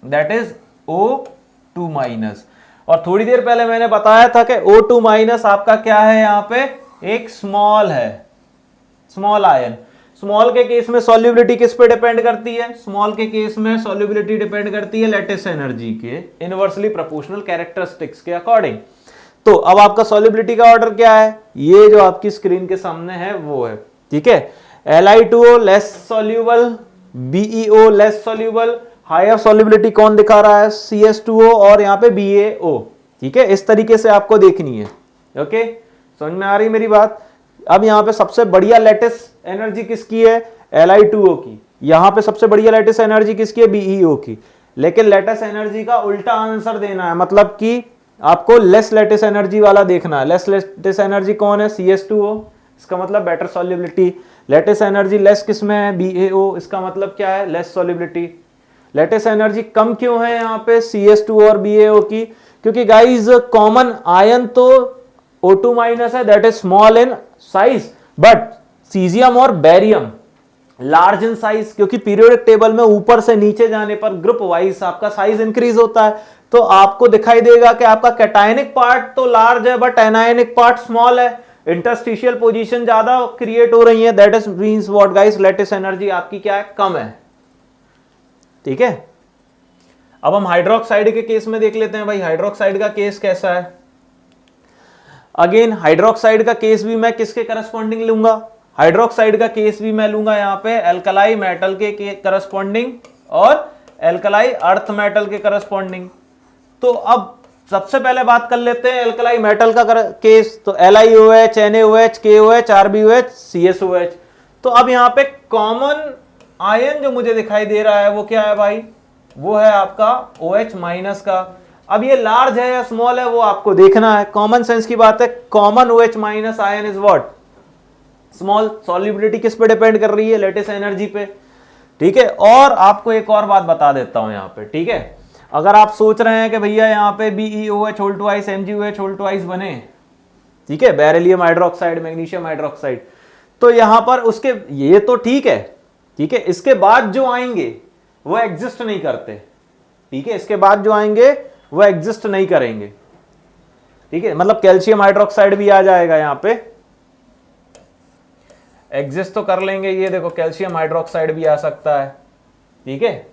दैट इज O2 माइनस। और थोड़ी देर पहले मैंने बताया था कि O2 माइनस आपका क्या है, यहां पे एक स्मॉल है, स्मॉल आयन। स्मॉल के केस में सॉल्युबिलिटी किस पे डिपेंड करती है, स्मॉल के केस में सॉल्युबिलिटी डिपेंड करती है लैटिस एनर्जी के इनवर्सली प्रोपोर्शनल कैरेक्टरिस्टिक्स के अकॉर्डिंग। तो अब आपका सॉल्युबिलिटी का ऑर्डर क्या है, ये जो आपकी स्क्रीन के सामने है वो है, ठीक है। Li2O less soluble, BeO less soluble, higher solubility कौन दिखा रहा है, CS2O और यहाँ पे BaO, ठीक है। इस तरीके से आपको देखनी है, ओके, समझ में आ रही मेरी बात। अब यहाँ पे सबसे बढ़िया लैटिस एनर्जी किसकी है, Li2O की। यहाँ पे सबसे बढ़िया लैटिस एनर्जी किसकी है, BeO की। लेकिन लैटिस एनर्जी का उल्टा आंसर देना है, मतलब कि आपको लेस लैटिस एनर्जी वाला देखना है। लेस लैटिस एनर्जी कौन है, CS2O, इसका मतलब better solubility. Lattice energy less किसमें है, BaO, इसका मतलब क्या है, लेस सॉल्युबिलिटी। लैटिस एनर्जी कम क्यों है यहाँ पे CS2O और BaO की, क्योंकि गाइज कॉमन आयन तो O2 माइनस है, that is small in size, but caesium और बेरियम लार्ज इन साइज, क्योंकि पीरियोडिक टेबल में ऊपर से नीचे जाने पर ग्रुप वाइज आपका साइज इंक्रीज होता है। तो आपको दिखाई देगा कि आपका कैटायनिक पार्ट तो लार्ज है बट एनायनिक पार्ट स्मॉल है, इंटरस्टिशियल पोजीशन ज्यादा क्रिएट हो रही है, that is means what guys, lattice energy आपकी क्या है, कम है, ठीक है। अब हम हाइड्रोक्साइड के केस में देख लेते हैं भाई, हाइड्रोक्साइड का केस कैसा है। अगेन हाइड्रोक्साइड का केस भी मैं किसके करस्पॉन्डिंग लूंगा, हाइड्रोक्साइड का केस भी मैं लूंगा यहाँ पे एल्कलाई मेटल के करस्पॉन्डिंग और एल्कलाई अर्थ मेटल के करस्पॉन्डिंग। तो अब सबसे पहले बात कर लेते हैं एल्कलाई मेटल का केस। तो LiOH, NaOH, KOH, RbOH, CSOH। तो अब यहाँ पे कॉमन आयन जो मुझे दिखाई दे रहा है वो क्या है भाई, वो है आपका OH माइनस का। अब ये लार्ज है या स्मॉल है वो आपको देखना है, कॉमन सेंस की बात है। Common OH minus ion is what, small. Solubility किस पे डिपेंड कर रही है, लैटिस एनर्जी पे, ठीक है। और आपको एक और बात बता देता हूं यहाँ पे, ठीक है। अगर आप सोच रहे हैं कि भैया यहाँ पे BeOH whole twice, MgOH whole twice बने, ठीक है, बेरिलियम हाइड्रोक्साइड, मैग्नीशियम हाइड्रोक्साइड, तो यहां पर उसके ये तो ठीक है, ठीक है। इसके बाद जो आएंगे वो एग्जिस्ट नहीं करते, ठीक है, इसके बाद जो आएंगे वो एग्जिस्ट नहीं करेंगे, ठीक है। मतलब कैल्शियम हाइड्रोक्साइड भी आ जाएगा यहां पे, एग्जिस्ट तो कर लेंगे, ये देखो कैल्शियम हाइड्रोक्साइड भी आ सकता है, ठीक है,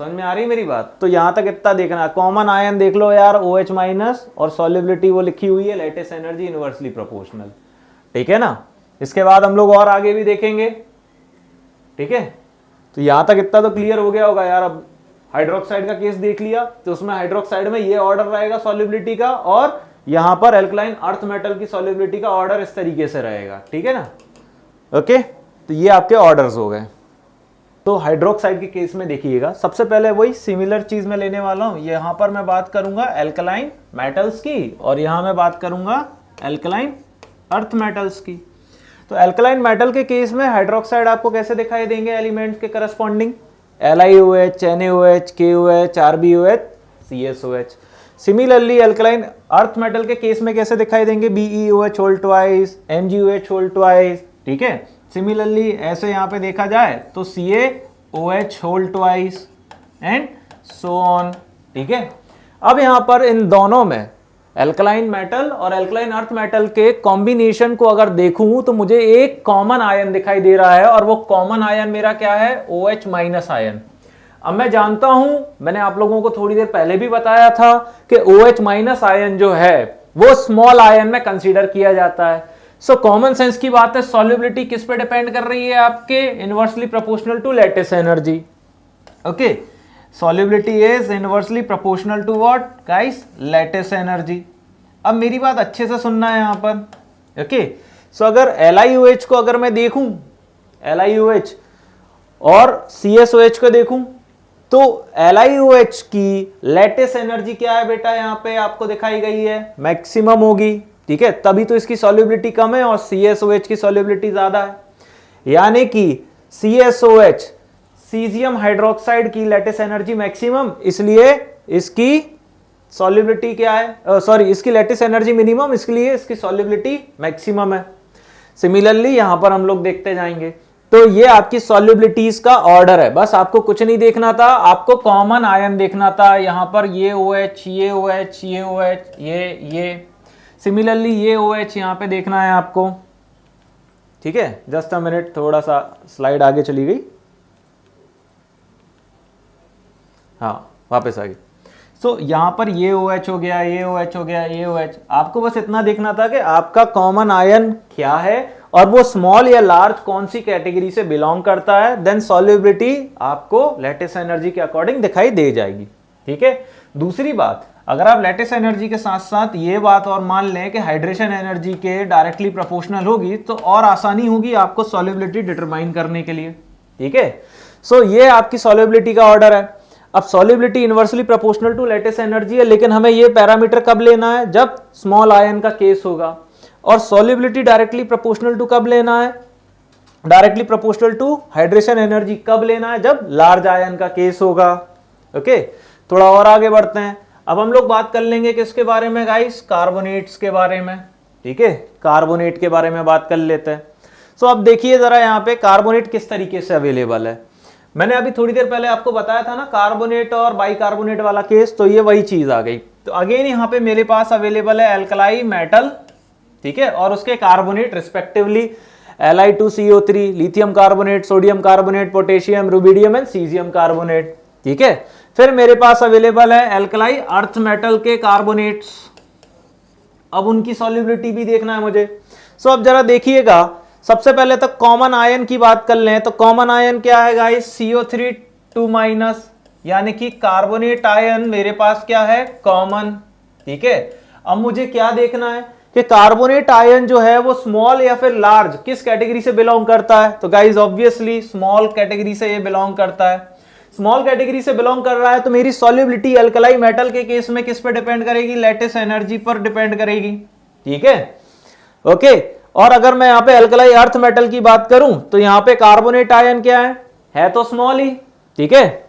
समझ में आ रही मेरी बात। तो यहां तक इतना देखना, कॉमन आयन देख लो यार OH माइनस, और सॉल्युबिलिटी वो लिखी हुई है लैटिस एनर्जी इनवर्सली प्रोपोर्शनल, ठीक है ना। इसके बाद हम लोग और आगे भी देखेंगे, ठीक है। तो यहां तक इतना तो क्लियर हो गया होगा यार। अब हाइड्रोक्साइड का केस देख लिया, तो उसमें हाइड्रोक्साइड में ये ऑर्डर रहेगा सॉल्युबिलिटी का, और यहां पर एल्कलाइन अर्थ मेटल की सॉल्युबिलिटी का ऑर्डर इस तरीके से रहेगा, ठीक है ना, ओके। तो ये आपके ऑर्डर्स हो गए। तो हाइड्रोक्साइड के केस में देखिएगा, सबसे पहले वही सिमिलर चीज में लेने वाला हूं। यहां पर मैं बात करूंगा एल्कलाइन मेटल्स की, और यहां मैं बात करूंगा एल्कलाइन अर्थ मेटल्स की। तो एल्कलाइन मेटल के केस में हाइड्रोक्साइड आपको कैसे दिखाई देंगे एलिमेंट के corresponding, LiOH, NaOH, KOH, RbOH, CSOH। Similarly alkaline earth metal के केस में कैसे दिखाई देंगे, BeOH whole twice, MgOH whole twice, ठीक है। सिमिलरली ऐसे यहां पे देखा जाए तो CaOH whole twice and so on, ठीक है। अब यहां पर इन दोनों में एल्कलाइन मेटल और एल्कलाइन अर्थ मेटल के कॉम्बिनेशन को अगर देखूं तो मुझे एक कॉमन आयन दिखाई दे रहा है, और वो कॉमन आयन मेरा क्या है, OH माइनस आयन। अब मैं जानता हूं, मैंने आप लोगों को थोड़ी देर पहले भी बताया था कि OH माइनस आयन जो है वो स्मॉल आयन में कंसीडर किया जाता है। सो कॉमन सेंस की बात है, सॉल्युबिलिटी किस पे डिपेंड कर रही है आपके, inversely proportional to lattice energy, okay. Solubility is inversely proportional to what guys, lattice energy. अब मेरी बात अच्छे से सुनना है यहां पर, ओके। सो अगर LiOH को अगर मैं देखूं, LiOH और CSOH को देखूं तो LiOH की लैटिस एनर्जी क्या है बेटा, यहां पे आपको दिखाई गई है मैक्सिमम होगी, ठीक है, तभी तो इसकी सॉल्युबिलिटी कम है और CSOH की सॉल्युबिलिटी ज्यादा है। यानी कि CSOH सीजियम हाइड्रोक्साइड की लैटिस एनर्जी मैक्सिमम, इसलिए इसकी सॉल्युबिलिटी क्या है, सॉरी इसकी लैटिस एनर्जी मिनिमम, इसलिए इसकी सॉल्युबिलिटी मैक्सिमम है। सिमिलरली यहां पर हम लोग देखते जाएंगे। तो ये आपकी सॉल्युबिलिटीज का ऑर्डर है, बस आपको कुछ नहीं देखना था, आपको कॉमन आयन देखना था। यहां पर ये OH, ये OH, ये OH, ये सिमिलरली ये OH यहां पे देखना है आपको, ठीक है। जस्ट अ मिनट, थोड़ा सा स्लाइड आगे चली गई, हाँ वापस आ गई। सो यहां पर ये OH हो गया, ये OH हो गया, ये OH, आपको बस इतना देखना था कि आपका कॉमन आयन क्या है और वो स्मॉल या लार्ज कौन सी कैटेगरी से बिलोंग करता है, देन सॉल्युबिलिटी आपको लैटिस एनर्जी के अकॉर्डिंग दिखाई दे जाएगी, ठीक है। दूसरी बात, अगर आप लैटिस एनर्जी के साथ साथ ये बात और मान लें कि हाइड्रेशन एनर्जी के डायरेक्टली प्रोपोर्शनल होगी तो और आसानी होगी आपको सॉल्युबिलिटी डिटरमाइन करने के लिए, ठीक है। सो ये आपकी सॉल्युबिलिटी का ऑर्डर है। अब solubility inversely proportional to lattice energy है, लेकिन हमें ये पैरामीटर कब लेना है, जब स्मॉल आयन का केस होगा। और सॉल्युबिलिटी डायरेक्टली प्रोपोर्शनल टू कब लेना है, directly proportional to hydration energy कब लेना है, जब लार्ज आयन का केस होगा। ओके, थोड़ा और आगे बढ़ते हैं। अब हम लोग बात कर लेंगे किसके बारे में गाइस, कार्बोनेट्स के बारे में, ठीक है। कार्बोनेट के बारे में बात कर लेते हैं। सो अब देखिए जरा यहाँ पे कार्बोनेट किस तरीके से अवेलेबल है। मैंने अभी थोड़ी देर पहले आपको बताया था ना कार्बोनेट और बाइकार्बोनेट वाला केस, तो ये वही चीज आ गई। तो अगेन यहाँ पे मेरे पास अवेलेबल है एल्कलाई मेटल, ठीक है, और उसके carbonate respectively Li2CO3, lithium carbonate, sodium carbonate, potassium, rubidium and caesium carbonate, ठीक है। फिर मेरे पास अवेलेबल है एल्कलाई अर्थ मेटल के कार्बोनेट्स। अब उनकी सॉल्युबिलिटी भी देखना है मुझे। सो अब जरा देखिएगा, सबसे पहले तो कॉमन आयन की बात कर लें। तो कॉमन आयन क्या है गाइस, CO3 2-, यानी कि कार्बोनेट आयन मेरे पास क्या है, कॉमन, ठीक है। अब मुझे क्या देखना है कि कार्बोनेट आयन जो है वो स्मॉल या फिर लार्ज किस कैटेगरी से बिलोंग करता है। तो गाइस ऑब्वियसली स्मॉल कैटेगरी से ये बिलोंग करता है। स्मॉल कैटेगरी से बिलोंग कर रहा है तो मेरी सॉल्युबिलिटी अल्कलाई मेटल के केस में किस पर डिपेंड करेगी, लैटिस एनर्जी पर डिपेंड करेगी, ठीक है। ओके, और अगर मैं यहाँ पे अल्कलाई अर्थ मेटल की बात करूं तो यहाँ पे कार्बोनेट आयन क्या है तो स्मॉल ही, ठीक है।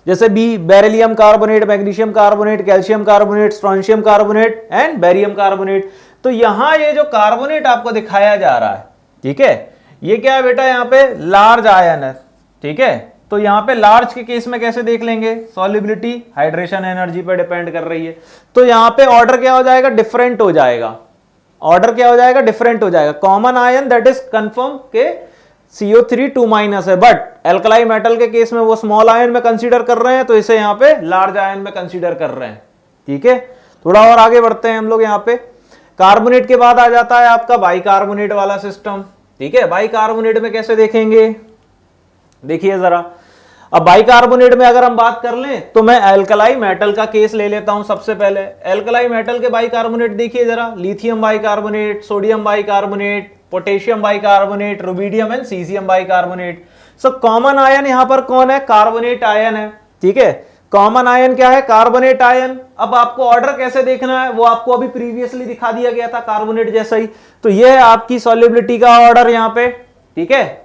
जैसे beryllium carbonate, magnesium carbonate, calcium carbonate, strontium carbonate and barium carbonate. तो यहां ये जो कार्बोनेट आपको दिखाया जा रहा है, ठीक है, ये क्या है बेटा, यहाँ पे लार्ज आयन है, ठीक है। तो यहाँ पे लार्ज के केस में कैसे देख लेंगे, सॉल्युबिलिटी हाइड्रेशन एनर्जी पर डिपेंड कर रही है। तो यहाँ पे ऑर्डर क्या हो जाएगा, डिफरेंट हो जाएगा। ऑर्डर क्या हो जाएगा, डिफरेंट हो जाएगा। Common ion that is confirm के CO3 2- है, बट एल्कलाई मेटल के केस में वो स्मॉल आयन में कंसीडर कर रहे हैं, तो इसे यहाँ पे लार्ज आयन में कंसीडर कर रहे हैं, ठीक है। थोड़ा और आगे बढ़ते हैं हम लोग। यहाँ पे कार्बोनेट के बाद आ जाता है आपका बाइकार्बोनेट वाला सिस्टम, ठीक है। बाइकार्बोनेट में कैसे देखेंगे, देखिए जरा। अब बाइकार्बोनेट में अगर हम बात कर लें तो मैं एल्कलाई मेटल का केस ले लेता हूं सबसे पहले। एल्कलाई मेटल के बाइकार्बोनेट देखिए जरा, lithium bicarbonate, sodium bicarbonate, potassium bicarbonate, rubidium and caesium bicarbonate. So common ion यहां पर कौन है, कार्बोनेट आयन है, ठीक है। कॉमन आयन क्या है, कार्बोनेट आयन। अब आपको ऑर्डर कैसे देखना है वो आपको अभी प्रीवियसली दिखा दिया गया था कार्बोनेट जैसा ही। तो यह है आपकी सॉल्युबिलिटी का ऑर्डर यहां पे, ठीक है।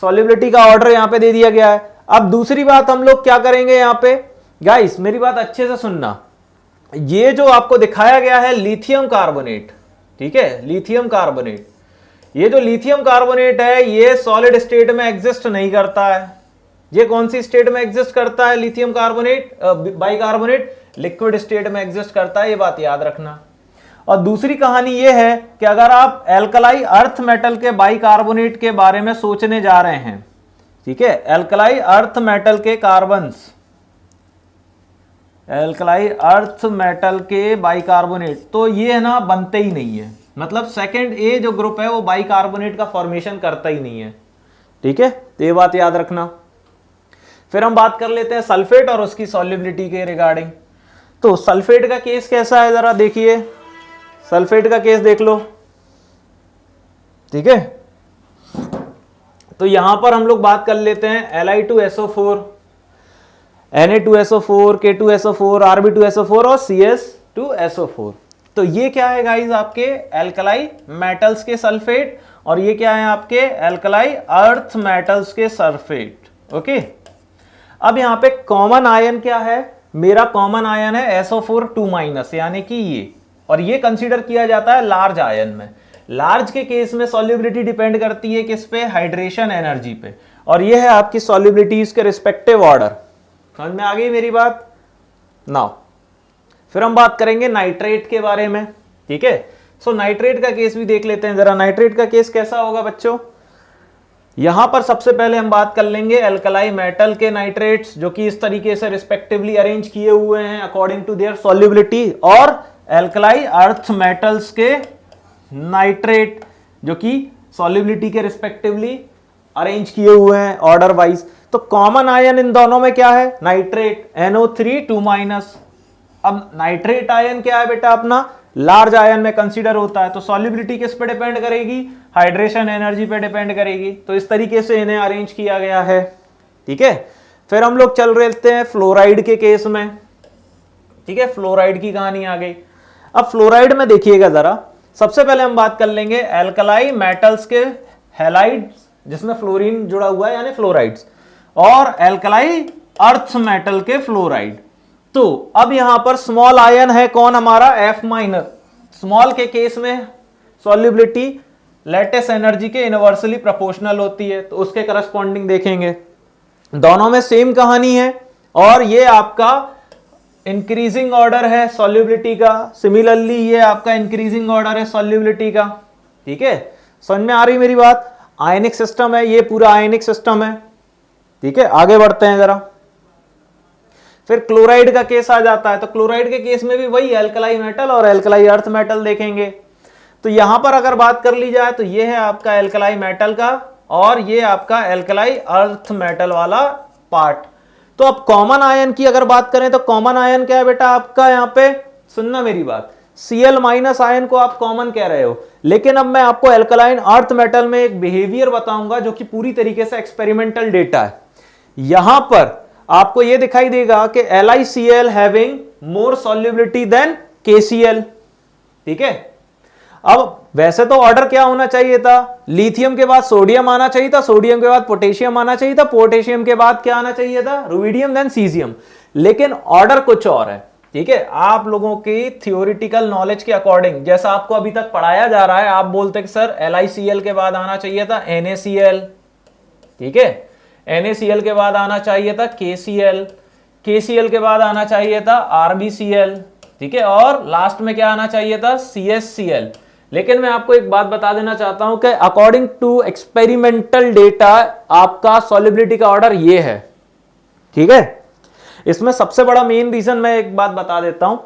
सॉल्युबिलिटी का ऑर्डर यहां पे दे दिया गया है। अब दूसरी बात हम लोग क्या करेंगे यहां पे, गाइस मेरी बात अच्छे से सुनना। ये जो आपको दिखाया गया है लिथियम कार्बोनेट, ठीक है, लिथियम कार्बोनेट, ये जो लिथियम कार्बोनेट है ये सॉलिड स्टेट में एग्जिस्ट नहीं करता है। ये कौन सी स्टेट में एग्जिस्ट करता है lithium carbonate, bicarbonate, liquid state में एग्जिस्ट करता है, ये बात याद रखना। और दूसरी कहानी ये है कि अगर आप एल्कलाई अर्थ मेटल के बाइकार्बोनेट के बारे में सोचने जा रहे हैं, ठीक है, एल्कलाई अर्थ मेटल के कार्बन्स, एल्कलाई अर्थ मेटल के बाइकार्बोनेट, तो ये है ना बनते ही नहीं है। मतलब सेकंड ए जो ग्रुप है वो बाइकार्बोनेट का फॉर्मेशन करता ही नहीं है, ठीक है। तो ये बात याद रखना। फिर हम बात कर लेते हैं सल्फेट और उसकी सॉल्युबिलिटी के रिगार्डिंग। तो सल्फेट का केस कैसा है जरा देखिए, सल्फेट का केस देख लो, ठीक है। तो यहां पर हम लोग बात कर लेते हैं Li2SO4, Na2SO4, K2SO4, Rb2SO4 और CS2SO4। तो ये क्या है गाइस, आपके एल्कलाई मेटल्स के सल्फेट, और ये क्या है आपके एल्कलाई अर्थ मेटल्स के सल्फेट। ओके, अब यहां पे कॉमन आयन क्या है, मेरा कॉमन आयन है SO4 2- यानी कि ये, और ये कंसीडर किया जाता है लार्ज आयन में। लार्ज के केस में सॉल्युबिलिटी डिपेंड करती है किस पे, हाइड्रेशन एनर्जी पे, और ये है आपकी सॉल्युबिलिटीज के रिस्पेक्टिव ऑर्डर। समझ में आ गई मेरी बात? नाउ फिर हम बात करेंगे नाइट्रेट के बारे में, ठीक है। सो नाइट्रेट का केस भी देख लेते हैं जरा। नाइट्रेट का केस कैसा होगा बच्चों, यहां पर सबसे पहले हम बात कर लेंगे एल्कलाई मेटल के नाइट्रेट्स, जो कि इस तरीके से रिस्पेक्टिवली अरेंज किए हुए हैं अकॉर्डिंग टू देयर सॉल्युबिलिटी, और एल्कलाई अर्थ मेटल्स के नाइट्रेट, जो कि सॉल्युबिलिटी के रिस्पेक्टिवली अरेंज किए हुए हैं ऑर्डर वाइज। तो कॉमन आयन इन दोनों में क्या है, नाइट्रेट, NO3 2-। अब नाइट्रेट आयन क्या है बेटा अपना, लार्ज आयन में कंसीडर होता है, तो सॉल्युबिलिटी किस पे डिपेंड करेगी, हाइड्रेशन एनर्जी पे डिपेंड करेगी। तो इस तरीके से इन्हें अरेंज किया गया है, ठीक है। फिर हम लोग चल रहते हैं फ्लोराइड के केस में, ठीक है। फ्लोराइड की कहानी आ गई। अब फ्लोराइड में देखिएगा जरा, सबसे पहले हम बात कर लेंगे एल्कलाई मेटल्स के हैलाइड्स, जिसमें फ्लोरीन जुड़ा हुआ है यानी फ्लोराइड्स, और एल्कलाई अर्थ मेटल के फ्लोराइड। तो अब यहां पर स्मॉल आयन है कौन हमारा, F-। स्मॉल के केस में सॉल्युबिलिटी लैटिस एनर्जी के इनवर्सली प्रोपोर्शनल होती है, तो उसके करस्पॉन्डिंग देखेंगे। दोनों में सेम कहानी है, और ये आपका इंक्रीजिंग ऑर्डर है सॉल्युबिलिटी का। सिमिलरली ये आपका इंक्रीजिंग ऑर्डर है सॉल्युबिलिटी का, ठीक है। समझ में आ रही मेरी बात? आयनिक सिस्टम है, ये पूरा आयनिक सिस्टम है, ठीक है। आगे बढ़ते हैं जरा। फिर क्लोराइड का केस आ जाता है, तो क्लोराइड के केस में भी वही एल्कलाई मेटल और एल्कलाई अर्थ मेटल देखेंगे। तो यहां पर अगर बात कर ली जाए तो ये है आपका एल्कलाई मेटल का, और ये आपका एल्कलाई अर्थ मेटल वाला पार्ट। तो अब कॉमन आयन की अगर बात करें तो कॉमन आयन क्या है बेटा आपका, यहां पे सुनना मेरी बात, Cl- आयन को आप कॉमन कह रहे हो, लेकिन अब मैं आपको एल्कलाइन अर्थ मेटल में एक बिहेवियर बताऊंगा जो कि पूरी तरीके से एक्सपेरिमेंटल डेटा है। यहां पर आपको यह दिखाई देगा कि LiCl having more solubility than KCl, ठीक है। अब वैसे तो ऑर्डर क्या होना चाहिए था, लिथियम के बाद सोडियम आना चाहिए था, सोडियम के बाद पोटेशियम आना चाहिए था, पोटेशियम के बाद क्या आना चाहिए था, रुबिडियम देन सीजियम, लेकिन ऑर्डर कुछ और है, ठीक है। आप लोगों की थियोरिटिकल नॉलेज के अकॉर्डिंग, जैसा आपको अभी तक पढ़ाया जा रहा है, आप बोलते कि सर LiCl के बाद आना चाहिए था NaCl, ठीक है, NaCl के बाद आना चाहिए था KCl, KCl के बाद आना चाहिए था RbCl, ठीक है, और लास्ट में क्या आना चाहिए था, CsCl। लेकिन मैं आपको एक बात बता देना चाहता हूं कि अकॉर्डिंग टू एक्सपेरिमेंटल डेटा आपका सॉल्युबिलिटी का ऑर्डर ये है, ठीक है। इसमें सबसे बड़ा मेन रीजन मैं एक बात बता देता हूं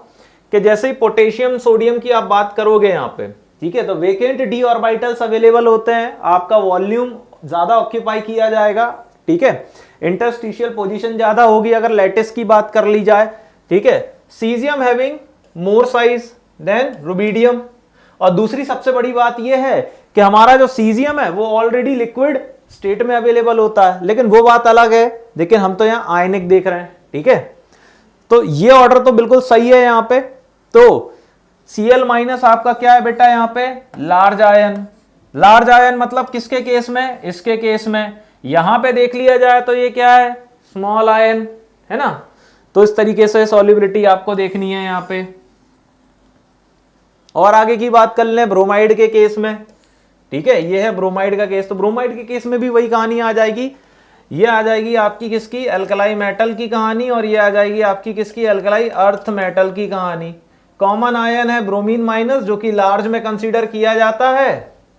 कि जैसे ही पोटेशियम सोडियम की आप बात करोगे यहां पे, ठीक है, तो वेकेंट d ऑर्बिटल्स अवेलेबल होते हैं, आपका वॉल्यूम ज्यादा ऑक्यूपाई किया जाएगा, ठीक है, इंटरस्टिशियल पोजीशन ज्यादा होगी अगर लैटिस की बात कर ली जाए, ठीक है। Caesium having more size than rubidium, और दूसरी सबसे बड़ी बात यह है कि हमारा जो सीजियम है वो ऑलरेडी लिक्विड स्टेट में अवेलेबल होता है, लेकिन वो बात अलग है, लेकिन हम तो यहां आयनिक देख रहे हैं, ठीक है। तो ये ऑर्डर तो बिल्कुल सही है यहां पे। तो Cl- आपका क्या है बेटा यहां पे, लार्ज आयन। लार्ज आयन मतलब किसके केस में, इसके केस में। यहां पे देख लिया जाए तो ये क्या है, स्मॉल आयन है ना। तो इस तरीके से सॉल्युबिलिटी आपको देखनी है यहां पे। और आगे की बात कर लें ब्रोमाइड के केस में, ठीक है, ये है ब्रोमाइड का केस। तो ब्रोमाइड के केस में भी वही कहानी आ जाएगी, ये आ जाएगी आपकी किसकी, एल्कलाई मेटल की कहानी, और ये आ जाएगी आपकी किसकी, एल्कलाई अर्थ मेटल की कहानी। कॉमन आयन है ब्रोमीन माइनस, जो कि लार्ज में कंसीडर किया जाता है।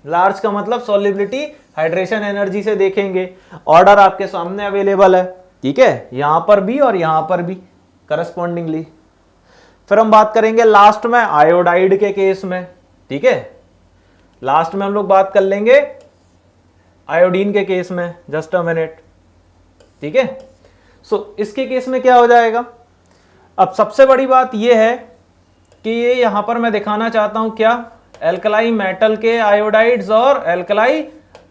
लार्ज का मतलब सॉल्युबिलिटी हाइड्रेशन एनर्जी से देखेंगे, ऑर्डर आपके सामने अवेलेबल है, ठीक है, यहां पर भी और यहां पर भी करस्पॉन्डिंगली। फिर हम बात करेंगे लास्ट में आयोडाइड के केस में, ठीक है, लास्ट में हम लोग बात कर लेंगे आयोडीन के केस में, जस्ट अ मिनट, ठीक है। सो इसके केस में क्या हो जाएगा, अब सबसे बड़ी बात यह है कि ये यहां पर मैं दिखाना चाहता हूं क्या, एल्कलाई मेटल के आयोडाइड्स और एल्कलाई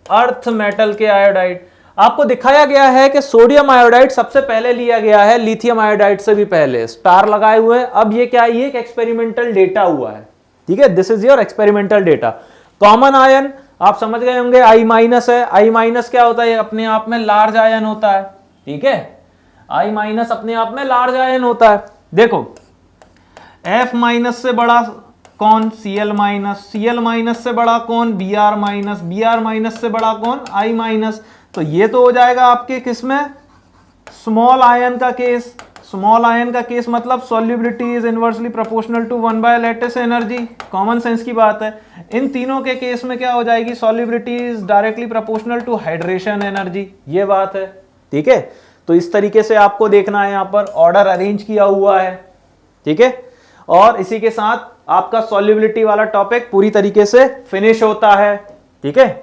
अर्थ मेटल के आयोडाइड। आपको दिखाया गया है कि सोडियम आयोडाइड सबसे पहले लिया गया है, लिथियम आयोडाइड से भी पहले, स्टार लगाए हुए हैं। अब ये क्या है, ये एक एक्सपेरिमेंटल डेटा हुआ है, ठीक है, this is your experimental data. Common ion आप समझ गए होंगे, I माइनस है। I माइनस क्या होता है, अपने आप में लार्ज आयन होता है, ठीक है, I माइनस अपने आप में लार्ज आयन होता है। देखो F माइनस से बड़ा कौन, Cl माइनस, Cl माइनस से बड़ा कौन, Br माइनस, Br माइनस से बड़ा कौन, I माइनस। तो ये तो हो जाएगा आपके किसमें, स्मॉल आयन का केस। स्मॉल आयन का केस मतलब solubility is inversely proportional to 1 lattice energy, common sense की बात है। इन तीनों के केस में क्या हो जाएगी, solubility is directly proportional to hydration energy, ये बात है, ठीक है। तो इस तरीके से आपको देखना है, यहां पर ऑर्डर अरेंज किया हुआ है, ठीक है। और इसी के साथ आपका सॉल्युबिलिटी वाला टॉपिक पूरी तरीके से फिनिश होता है, ठीक है।